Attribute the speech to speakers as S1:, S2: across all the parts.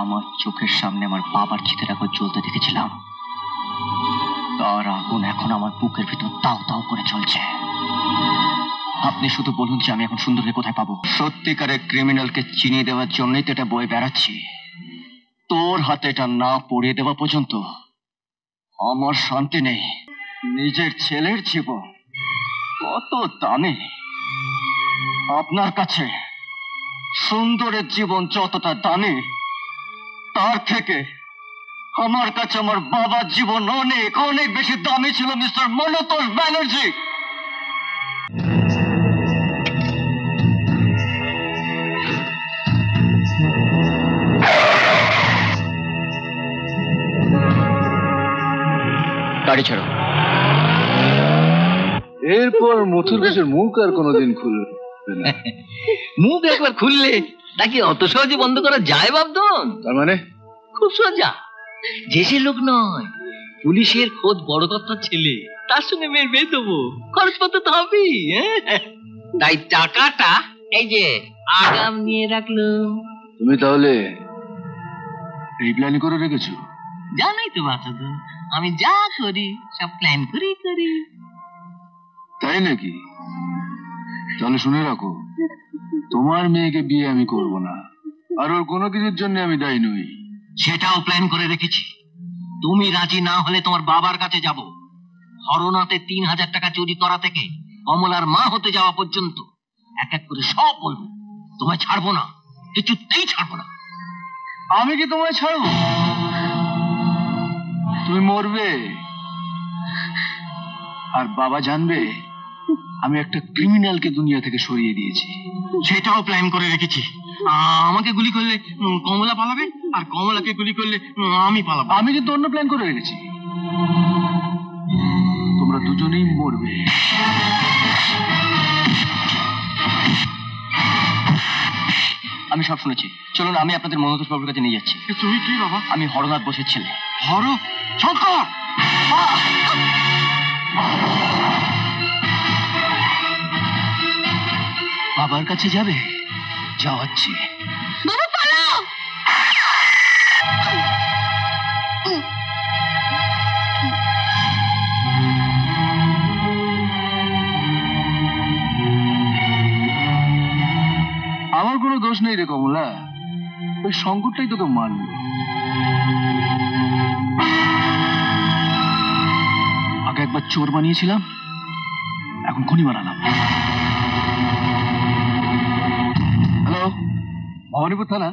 S1: আমার চোখের সামনে আমার বাবার চিতের আগুন জ্বলতে দেখেছিলাম, তার আগুন এখন আমার বুকের ভিতর তাও তাও করে চলছে। আপনি শুধু বলুন যে আমি এখন সুন্দরকে কোথায় পাবো? সত্যিকারের ক্রিমিনালকে চিনিয়ে দেওয়ার জন্যই তো এটা বয়ে বেড়াচ্ছি। তোর হাতে এটা না পড়িয়ে দেওয়া পর্যন্ত আমার শান্তি নেই। নিজের ছেলের জীবন কত দামি, আপনার কাছে সুন্দরের জীবন যতটা দামি, তার থেকে আমার কাছে আমার বাবার জীবন অনেক অনেক বেশি দামি ছিল মিস্টার মনতোষ ব্যানার্জি। গাড়ি ছাড়ো।
S2: এরপর মথুর ঘোষের মুখ আর কোনোদিন খুলবে না।
S3: মুখ একবার খুললে নাকি অত সহজে বন্ধ করা যায় ভাবদন?
S2: তার মানে
S3: খুব সোজা। যে সে লোক নয়, পুলিশের খোদ বড় কর্তার ছেলে, তার সঙ্গে মেয়ের বিয়ে দেবো, খরচপত্র তো হবেই। তাই টাকাটা এই যে আগাম নিয়ে রাখলো।
S2: তুমি তাহলে প্ল্যান করে রেখেছো?
S3: জানাই তো বাচ্চাদের, আমি যা করি সব প্ল্যান করেই করি।
S2: তাই নাকি? তাহলে শুনে রাখো, তোমার মেয়েকে বিয়ে আমি করব না, আর ওর কোনো কিছুর জন্য আমি দায়ী নই।
S3: সেটাও প্ল্যান করে রেখেছি। তুমি রাজি না হলে তোমার বাবার কাছে যাব। হরনাতে 3000 টাকা চুরি করা থেকে কমলার মা হতে যাওয়া পর্যন্ত এক এক করে সব বলবো। তোমায় ছাড়বো না, কিছুতেই ছাড়বো না।
S2: আমি কি তোমায় ছাড়বো? তুমি মরবে, আর বাবা জানবে আমি একটা ক্রিমিনালকে দুনিয়া থেকে সরিয়ে দিয়েছি।
S3: সেটাও প্ল্যান করে রেখেছি। আমাকে গুলি করলে কমলা পালাবে, আর কমলাকে গুলি করলে আমি পালাবো।
S2: আমি কিন্তু অন্য প্ল্যান করে রেখেছি, তোমরা দুজনেই মরবে।
S1: আমি সব শুনেছি, চলুন আমি আপনাদের মনোতোষ বাবুর কাছে নিয়ে যাচ্ছি।
S3: তুমি কি বাবা?
S1: আমি হরনাথ বোসের ছেলে।
S3: হর শঙ্কর,
S1: বাবার কাছে যাবে? যাওয়াচ্ছি।
S4: বাবা পালাও।
S2: আমার কোনো দোষ নেই রে কমলা, ওই সংকটটাই তোকে মারল। আগে একবার চোর বানিয়েছিলাম, এখন খনি বানালাম। হ্যালো, ভবানীপুর থানা,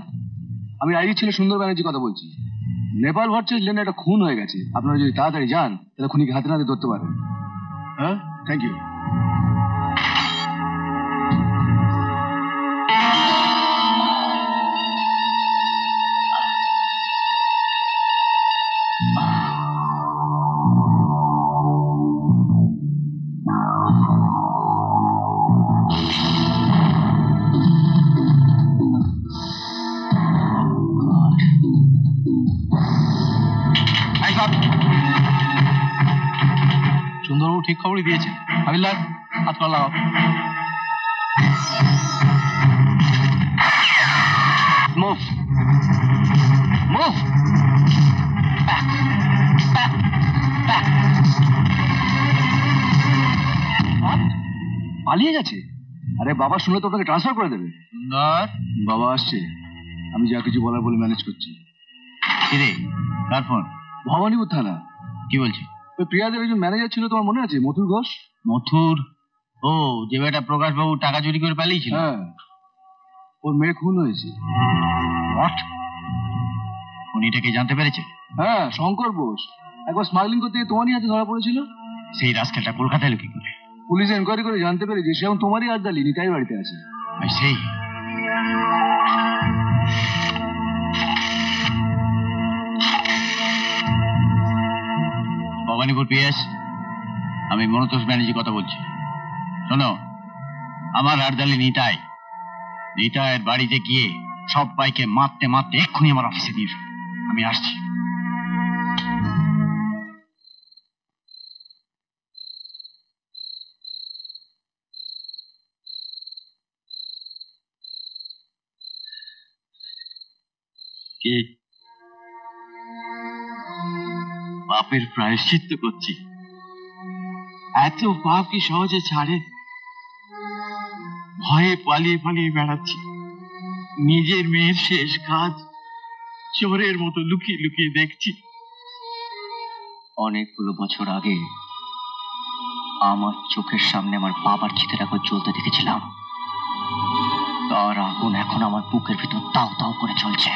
S2: আমি আইজি ছেলে সুন্দর ব্যানার্জি কথা বলছি। নেপাল ভার্চেস লেনে একটা খুন হয়ে গেছে, আপনারা যদি তাড়াতাড়ি যান তাহলে খুনিকে হাতে নাতে ধরতে পারেন। হ্যাঁ, থ্যাংক ইউ। সুন্দরবাবু ঠিক খবরই দিয়েছে। হাবিলদার, হাত পা লাগাও। Move move. পালিয়ে গেছে? আরে বাবা শুনলে তো ওটাকে ট্রান্সফার করে দেবে। সুন্দর, বাবা আসছে, আমি যা কিছু বলার বলে ম্যানেজ করছি।
S3: কিরে, কার ফোন?
S2: ভবানীপুর থানা।
S3: কি বলছি?
S2: ওই প্রিয়াদের একজন ম্যানেজার ছিল, তোমার মনে আছে? মথুর ঘোষ।
S3: মথুর? ও, যে বেটা প্রকাশ বাবু টাকা চুরি করে পালিয়েছিল।
S2: হ্যাঁ, ওর মেয়ে খুন হয়েছে।
S3: হোয়াট? উনিটাকে জানতে পেরেছে?
S2: হ্যাঁ, শঙ্কর বোস একবার স্মাগলিং করতে গিয়ে তোমারই হাতে ধরা পড়েছিল।
S3: সেই রাস্কেলটা কলকাতায় এলো কি করে?
S2: পুলিশ এনকোয়ারি করে জানতে পেরেছে সে এখন তোমারই আড্ডালি নিতাই বাড়িতে আছে।
S3: সেই ভবানীপুর পিএস, আমি মনোতোষ ব্যানার্জি কথা বলছি। শোনো, আমার আড্ডালি নিতাইয়ের বাড়িতে গিয়ে সব বাইকে মারতে মারতে এক্ষুনি আমার অফিসে নিয়ে এসো। আমি আসছি।
S5: কে? পাপের প্রায়শ্চিত্ত করছি। এত পাপ কি সহজে ছাড়ে? ভয়ে পালিয়ে পালিয়ে বেড়াচ্ছি। নিজের মেয়ের শেষ কাজ চোরের মতো লুকিয়ে লুকিয়ে দেখছি।
S1: অনেকগুলো বছর আগে আমার চোখের সামনে আমার বাবার চিতার আগুন জ্বলতে দেখেছিলাম। তার আগুন এখন আমার বুকের ভিতর তাও তাও করে চলছে।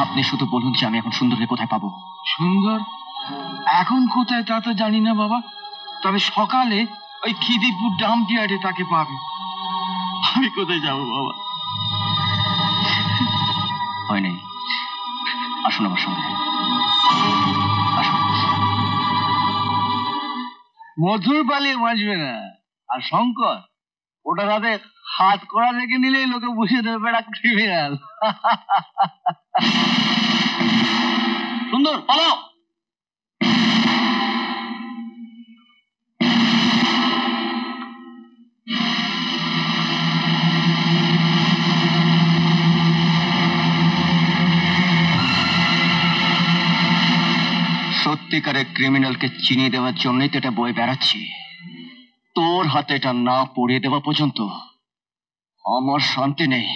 S1: আপনি শুধু বলুন যে আমি এখন সুন্দরকে কোথায় পাবো।
S5: সুন্দর এখন কোথায় তা তো জানি না বাবা, তবে সকালে ওই খিদিরপুর ডাম্প ইয়ার্ডে তাকে পাবে। আমি কোথায় যাব বাবা?
S1: হয় নাই, আসুন আমার সঙ্গে। আসুন।
S2: মধুর পালিয়ে বাঁচবে না। আর শঙ্কর, ওটা তাদের হাত করা রেখে নিলেই লোকে বুঝিয়ে দেবে বেড়া ক্রিমিনাল।
S1: সুন্দর পালাও। সত্যিকারের ক্রিমিনালকে চিনিয়ে দেওয়ার জন্যই তো এটা বয়ে বেড়াচ্ছি। তোর হাতে এটা না পড়িয়ে দেওয়া পর্যন্ত আমার শান্তি নেই।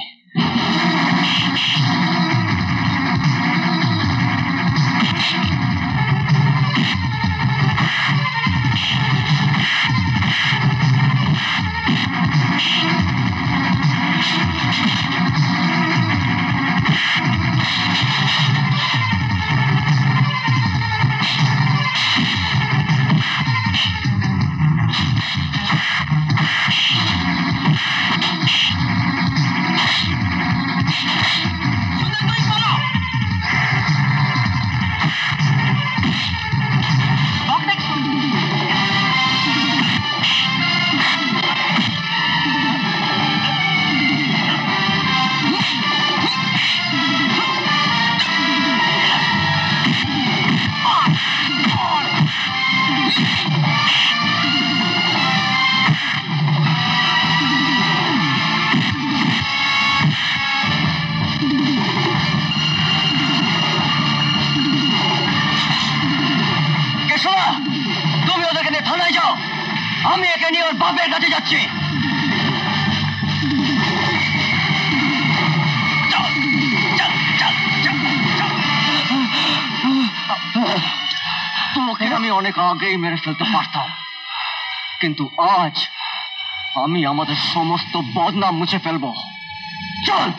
S1: তুমি ওদেরকে নিয়ে থানায় যাও, আমি একে নিয়ে ওর বাপের কাছে যাচ্ছি। তোকে আমি অনেক আগেই মেরে ফেলতে পারতাম, কিন্তু আজ আমি আমাদের সমস্ত বদনাম মুছে ফেলবো। চল।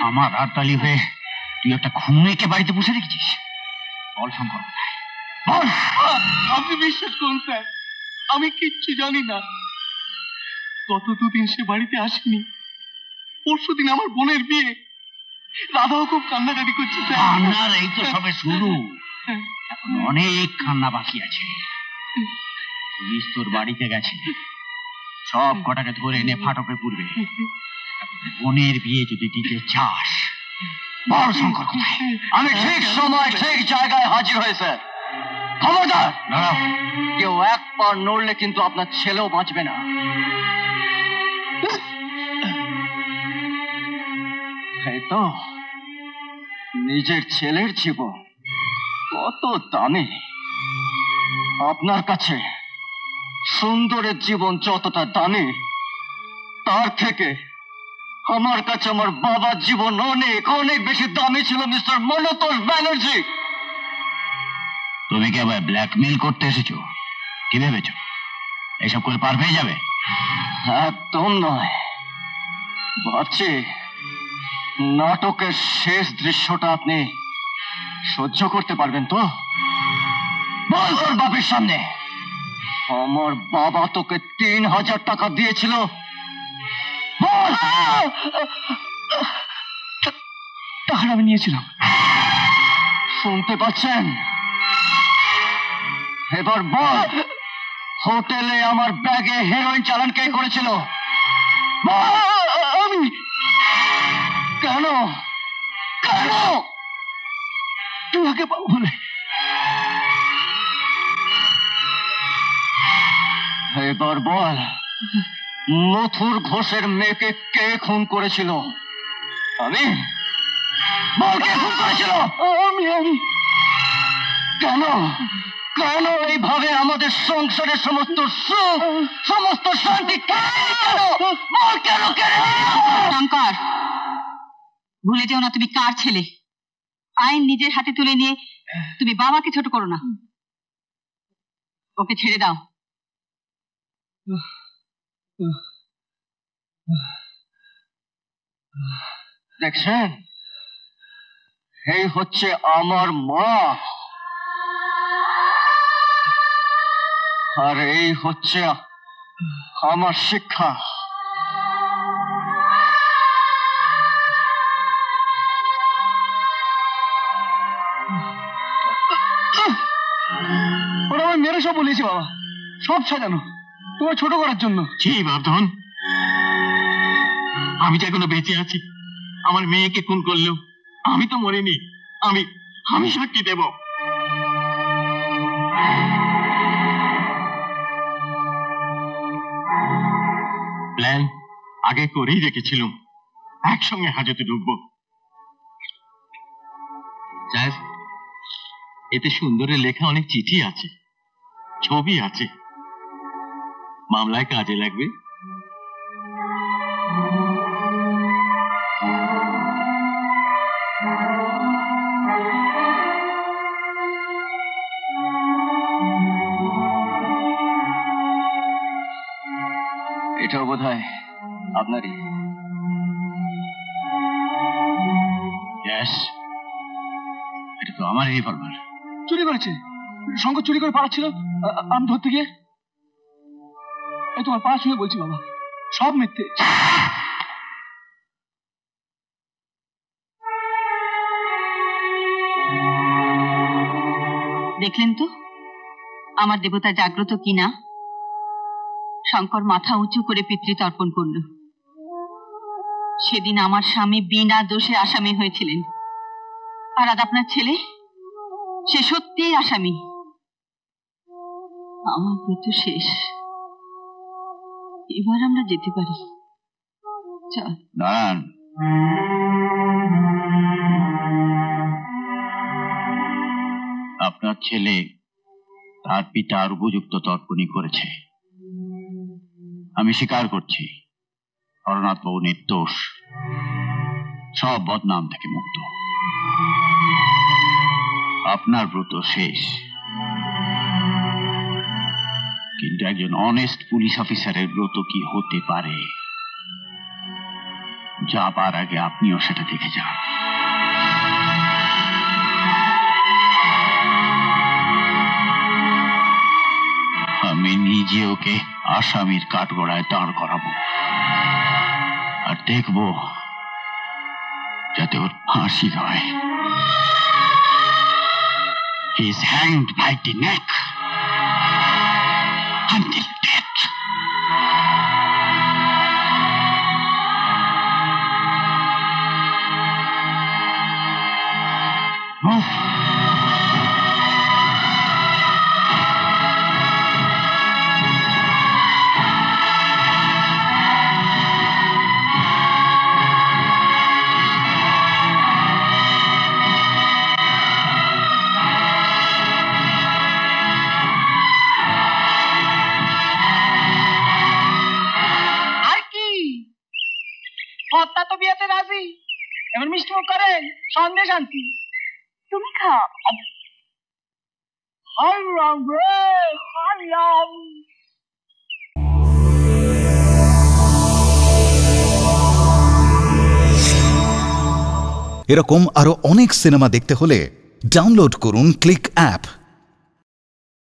S3: আমার আড়তালি হয়ে তুই একটা খুনিকে বাড়িতে বসে রেখেছিস? বল শঙ্কর, বল।
S5: আপনি বিশ্বাস করুন স্যার, আমি কিচ্ছু জানি না। গত দুদিন সে বাড়িতে আসেনি। পরশুদিন আমার বোনের বিয়ে। রাধাও খুব কান্নাকাটি করছে স্যার।
S3: কান্নার এই তো সবে শুরু, এখন অনেক কান্না বাকি আছে। পুলিশ তোর বাড়িতে গেছে, সব কটাকে ধরে এনে ফাটকে পুরবে। বোনের বিয়ে যদি দিতে চাস, বল শঙ্কর কোথায়?
S1: আমি ঠিক সময় ঠিক জায়গায় হাজির হয়েছে। খবরদার,
S3: দাঁড়াও।
S1: কেউ এক পা নড়লে কিন্তু আপনার ছেলেও বাঁচবে না। এই তো নিজের ছেলের জীবন কত দামি। আপনার কাছে সুন্দরের জীবন যতটা দামি, তার থেকে আমার কাছে আমার বাবার জীবন অনেক অনেক বেশি দামি ছিল মিস্টার মনোতোষ ব্যানার্জি।
S3: তুমি কি আবার ব্ল্যাকমেল করতে এসেছো? কি ভেবেছো এসব করে পার পেয়ে যাবে?
S1: একদম নয়, ভাবছি নাটকের শেষ দৃশ্যটা আপনি সহ্য করতে পারবেন তো? বল তোর বাপের সামনে, আমার বাবা তোকে ৩,০০০ টাকা দিয়েছিল। বল।
S2: টাকা আমি নিয়েছিলাম।
S1: শুনতে পাচ্ছেন? এবার বল, হোটেলে আমার ব্যাগে হেরোইন চালান কে করেছিল?
S2: আমি।
S1: কেন কেন?
S2: তোমাকে পাবো বলে।
S1: এবার বল, মথুর ঘোষের মেয়েকে কে খুন করেছিল? আমি বল, কে খুন করেছিল?
S2: আমি
S1: কেন কেন এইভাবে আমাদের সংসারের সমস্ত সুখ, সমস্ত শান্তি কেড়ে নিলি কেন? বল, কেন কেড়ে নিলি?
S4: শঙ্কর, ভুলে যেও না তুমি কার ছেলে। আইন নিজের হাতে তুলে নিয়ে তুমি বাবাকে ছোট করো না। ওকে ছেড়ে দাও।
S1: দেখছেন, এই হচ্ছে আমার মা, আর এই হচ্ছে আমার শিক্ষা।
S2: ওরা আমার মেরে সব বলেছে বাবা, সব সাজানো তোমার ছোট করার জন্য।
S3: ছি বর্ধন, আমি তো এখনো বেঁচে আছি। আমার মেয়েকে খুন করলেও আমি তো মরিনি। আমি আমি সাক্ষী দেব। প্ল্যান আগে করেই রেখেছিলাম, একসঙ্গে হাজতে ঢুকবো। স্যার, এতে সুন্দরের লেখা অনেক চিঠি আছে, ছবি আছে, মামলায় কাজে লাগবে।
S1: এটাও বোধ হয় আপনারই। এটা তো আমারই রিভলভার।
S2: চুরি করেছে, শঙ্কর চুরি করে পালাচ্ছিল, আমি ধরতে গিয়ে। এই তোমার পা ছুঁয়ে বলছি বাবা, সব মিথ্যে।
S4: দেখলেন তো আমার দেবতা জাগ্রত কিনা। শঙ্কর মাথা উঁচু করে পিতৃতর্পণ করল। সেদিন আমার স্বামী বিনা দোষে আসামি হয়েছিলেন, আর আজ আপনার ছেলে সে সত্যিই আসামি। আমার ব্রত শেষ, এবার আমরা যেতে পারি। চল।
S1: নারায়ণ, আপনার ছেলে তার পিতার উপযুক্ত তর্পণই করেছে। আমি স্বীকার করছি, হরনাথ বাবু নির্দোষ, সব বদনাম থেকে মুক্ত। আপনার ব্রত শেষ, কিন্তু একজন অনেস্ট পুলিশ অফিসারের ব্রত কি হতে পারে, যাবার আগে আপনিও সেটা দেখে যান। আমি নিজে ওকে আসামির কাঠগড়ায় দাঁড় করাবো, আর দেখবো যাতে ওর ফাঁসি হয়। He is hanged by the neck until death. Move.
S2: কর্তা তো বিয়েতে রাজি, এবার মিষ্টি মুখ করেন, সন্দেশ আনছি।
S4: তুমি খাও।
S2: হারাম রে হারাম।
S6: এরকম আরো অনেক সিনেমা দেখতে হলে ডাউনলোড করুন ক্লিক অ্যাপ।